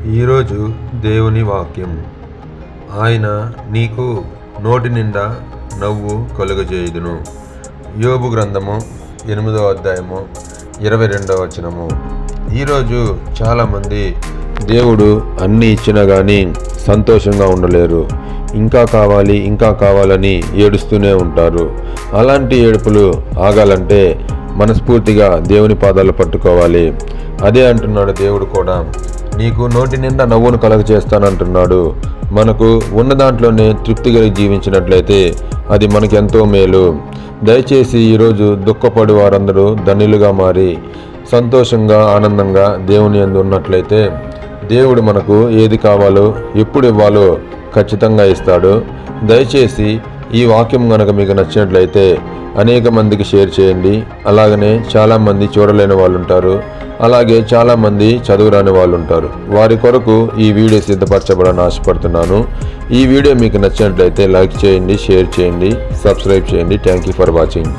ఈరోజు దేవుని వాక్యం. ఆయన నీకు నోటి నిండా నవ్వు కలుగజేయుదును. యోబు గ్రంథము 8వ అధ్యాయము 22వ వచనము. ఈరోజు చాలామంది దేవుడు అన్నీ ఇచ్చినా కానీ సంతోషంగా ఉండలేరు. ఇంకా కావాలని ఏడుస్తూనే ఉంటారు. అలాంటి ఏడుపులు ఆగాలంటే మనస్ఫూర్తిగా దేవుని పాదాలు పట్టుకోవాలి. అదే అంటున్నాడు దేవుడు కూడా, నీకు నోటి నిండా నవ్వును కలగచేస్తానంటున్నాడు. మనకు ఉన్న దాంట్లోనే తృప్తి కలిగి జీవించినట్లయితే అది మనకి ఎంతో మేలు. దయచేసి ఈరోజు దుఃఖపడి వారందరూ ధన్యులుగా మారి సంతోషంగా ఆనందంగా దేవుని యందు ఉన్నట్లయితే దేవుడు మనకు ఏది కావాలో ఎప్పుడు ఇవ్వాలో ఖచ్చితంగా ఇస్తాడు. దయచేసి ఈ వాక్యం కనుక మీకు నచ్చినట్లయితే అనేక మందికి షేర్ చేయండి. అలాగనే చాలామంది చూడలేని వాళ్ళు ఉంటారు, అలాగే చాలామంది చదువురాని వాళ్ళు ఉంటారు. వారి కొరకు ఈ వీడియో సిద్ధపరచబడని ఆశపడుతున్నాను. ఈ వీడియో మీకు నచ్చినట్లయితే లైక్ చేయండి, షేర్ చేయండి, సబ్స్క్రైబ్ చేయండి. Thank you for watching.